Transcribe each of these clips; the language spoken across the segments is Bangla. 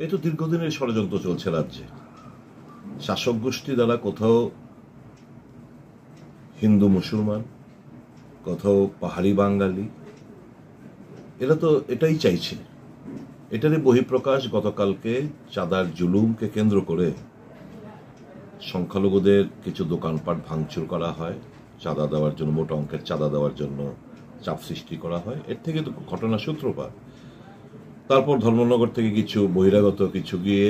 এই তো দীর্ঘদিনের ষড়যন্ত্র চলছে রাজ্যে। শাসক গোষ্ঠী দ্বারা কোথাও হিন্দু মুসলমান, কোথাও পাহাড়ি বাঙালি, এরা তো এটাই চাইছে। এটারই বহিঃপ্রকাশ গতকালকে চাঁদার জুলুমকে কেন্দ্র করে সংখ্যালঘুদের কিছু দোকানপাট ভাঙচুর করা হয়, চাঁদা দেওয়ার জন্য, মোটা অঙ্কের চাঁদা দেওয়ার জন্য চাপ সৃষ্টি করা হয়। এর থেকে তো ঘটনা সূত্রপাত। তারপর ধর্মনগর থেকে কিছু বহিরাগত কিছু গিয়ে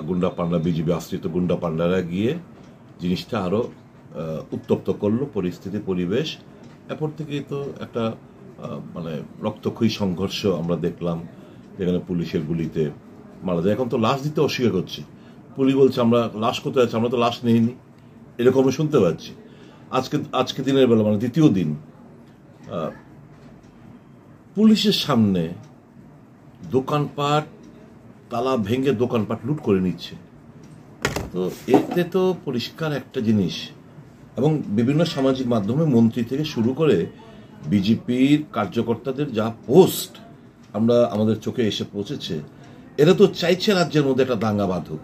গুন্ডা পান্ডা, বিজেপি আশ্রিত গুন্ডা পান্ডারা গিয়ে জিনিসটা আরো উত্তপ্ত করলো পরিস্থিতি, পরিবেশ। এরপর থেকে তো একটা মানে রক্তক্ষয়ী সংঘর্ষ আমরা দেখলাম, যেখানে পুলিশের গুলিতে মারা যায়। এখন তো লাশ দিতে অস্বীকার করছে, পুলিশ বলছে আমরা লাশ কোথায় আছে, আমরা তো লাশ নেইনি, এরকম শুনতে পাচ্ছি। আজকে দিনের বেলা, মানে দ্বিতীয় দিন, পুলিশের সামনে দোকানপাট তালা ভেঙে দোকানপাট লুট করে নিচ্ছে। তো এতে তো পরিষ্কার একটা জিনিস, এবং বিভিন্ন সামাজিক মাধ্যমে মন্ত্রী থেকে শুরু করে বিজেপির কার্যকর্তাদের যা পোস্ট আমরা আমাদের চোখে এসে পৌঁছেছে, এরা তো চাইছে রাজ্যের মধ্যে একটা দাঙ্গা বাঁধুক।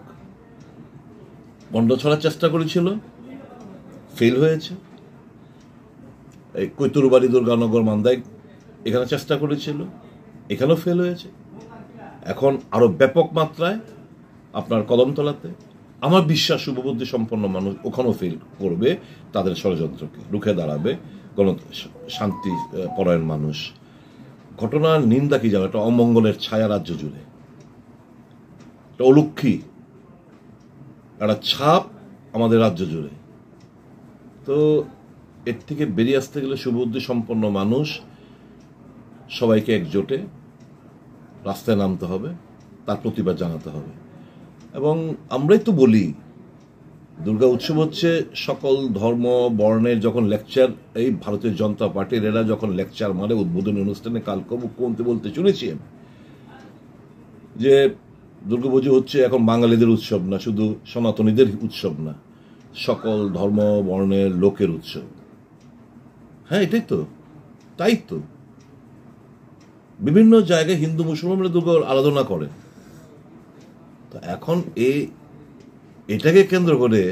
গন্ড ছড়ার চেষ্টা করেছিল, ফেল হয়েছে। এই কৈতরবাড়ি, দুর্গানগর, মান্দাই এখানে চেষ্টা করেছিল, এখানেও ফেল হয়েছে। এখন আরো ব্যাপক মাত্রায় আপনার কদমতলাতে, আমার বিশ্বাস শুভবুদ্ধি সম্পন্ন মানুষ ওখানেও ফেল করবে, তাদের ষড়যন্ত্রকে রুখে দাঁড়াবে শান্তি পরায়ণ মানুষ। ঘটনার নিন্দা কি জানো, একটা অমঙ্গলের ছায়া রাজ্য জুড়ে, একটা অলক্ষী, একটা ছাপ আমাদের রাজ্য জুড়ে। তো এর থেকে বেরিয়ে আসতে গেলে শুভবুদ্ধি সম্পন্ন মানুষ সবাইকে একজোটে রাস্তায় নামতে হবে, তার প্রতিবাদ জানাতে হবে। এবং আমরাই তো বলি, দুর্গা উৎসব হচ্ছে সকল ধর্ম বর্ণের যখন লেকচার, এই ভারতীয় জনতা পার্টির এরা যখন লেকচার মারে উদ্বোধনী অনুষ্ঠানে, কালকে মুখ্যমন্ত্রী বলতে শুনেছি যে দুর্গাপুজো হচ্ছে এখন বাঙালিদের উৎসব না, শুধু সনাতনীদের উৎসব না, সকল ধর্ম বর্ণের লোকের উৎসব। হ্যাঁ, এটাই তো, তাই তো বিভিন্ন জায়গায় হিন্দু মুসলমানরা দুর্গা আরাধনা করে। তো এখন এটাকে কেন্দ্র করে,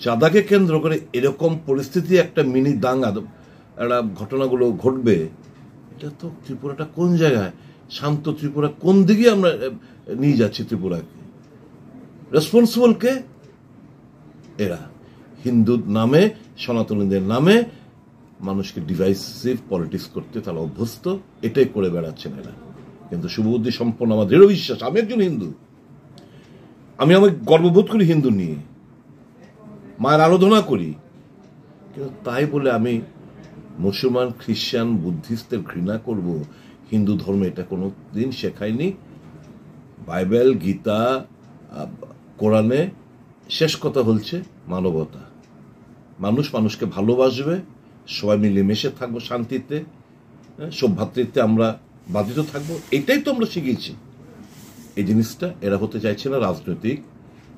চাঁদাকে কেন্দ্র করে এরকম পরিস্থিতি, একটা মিনি দাঙ্গা, একটা ঘটনাগুলো ঘটবে। এটা তো ত্রিপুরাটা কোন জায়গায়, শান্ত ত্রিপুরা কোন দিকে আমরা নিয়ে যাচ্ছি ত্রিপুরাকে? রেসপন্সিবল কে? এরা হিন্দুর নামে, সনাতনীদের নামে মানুষকে ডিভাইসিভ পলিটিক্স করতে তারা অভ্যস্ত, এটাই করে বেড়াচ্ছেন এরা। কিন্তু শুভবুদ্ধি সম্পন্ন আমার দৃঢ় বিশ্বাস, আমি একজন হিন্দু, আমি গর্ববোধ করি হিন্দু নিয়ে, মায়ের আরাধনা করি, কিন্তু তাই বলে আমি মুসলমান, খ্রিস্টান, বুদ্ধিস্টের ঘৃণা করব? হিন্দু ধর্ম এটা কোনো দিন শেখায়নি। বাইবেল, গীতা, কোরআনে শেষ কথা হচ্ছে মানবতা। মানুষ মানুষকে ভালোবাসবে, সবাই মিলেমিশে থাকবো শান্তিতে, সৌভ্রাতৃত্বে আমরা বাধিত থাকবো, এটাই তো আমরা শিখেছি। এই জিনিসটা এরা হতে চাইছে না রাজনৈতিক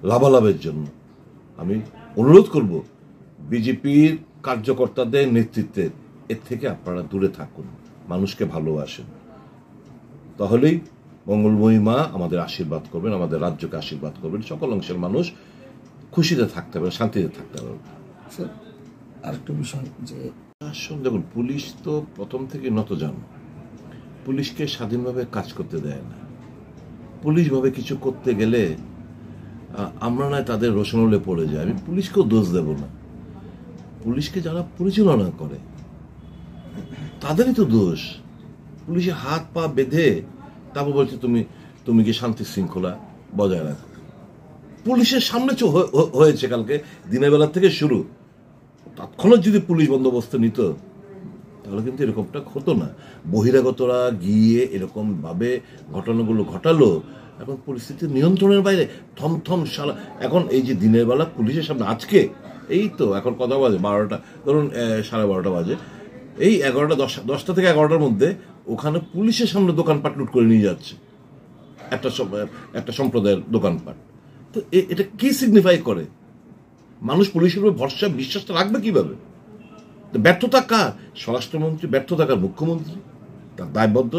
লাভালাভের জন্য। আমি অনুরোধ করব বিজেপির কার্যকর্তাদের নেতৃত্বের, এর থেকে আপনারা দূরে থাকুন, মানুষকে ভালোবাসেন, তাহলেই মঙ্গলময়ী মা আমাদের আশীর্বাদ করবেন, আমাদের রাজ্যকে আশীর্বাদ করবেন, সকল অংশের মানুষ খুশিতে থাকতে পারবে, শান্তিতে থাকতে পারবে। আরেকটা বিষয় যে আসলে দেখুন, পুলিশ তো প্রথম থেকে নতজানু, পুলিশকে স্বাধীনভাবে কাজ করতে দেয় না। পুলিশ ভাবে কিছু করতে গেলে আমরা নয় তাদের রোশনলে পড়ে যায়। আমি পুলিশকেও দোষ দেব না, পুলিশকে যারা পরিচালনা করে তাদেরই তো দোষ। পুলিশে হাত পা বেঁধে তারপর বলছে তুমি কি শান্তি শৃঙ্খলা বজায় রাখো। পুলিশের সামনে হয়েছে কালকে দিনের বেলা থেকে শুরু, তৎক্ষণাৎ যদি পুলিশ বন্দোবস্ত নিত তাহলে কিন্তু এরকমটা হতো না। বহিরাগতরা গিয়ে এরকম ভাবে ঘটনাগুলো ঘটালো, এখন পরিস্থিতি নিয়ন্ত্রণের বাইরে, থমথম সারা। এখন এই যে দিনের বেলা পুলিশের সামনে, আজকে এই তো এখন কথা বাজে 12টা, ধরুন 12:30 বাজে, এই 11টা 10টা থেকে 11টার মধ্যে ওখানে পুলিশের সামনে দোকানপাট লুট করে নিয়ে যাচ্ছে, একটা সম্প্রদায়ের দোকানপাট। তো এটা কি সিগনিফাই করে? মানুষ পুলিশের উপর ভরসা, বিশ্বাসটা রাখবে কিভাবে? ব্যর্থতা কার? স্বরাষ্ট্রমন্ত্রী, ব্যর্থতা কার? মুখ্যমন্ত্রী। তার দায়বদ্ধ,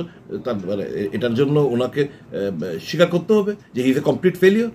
তার মানে এটার জন্য ওনাকে স্বীকার করতে হবে যে he is a complete failure.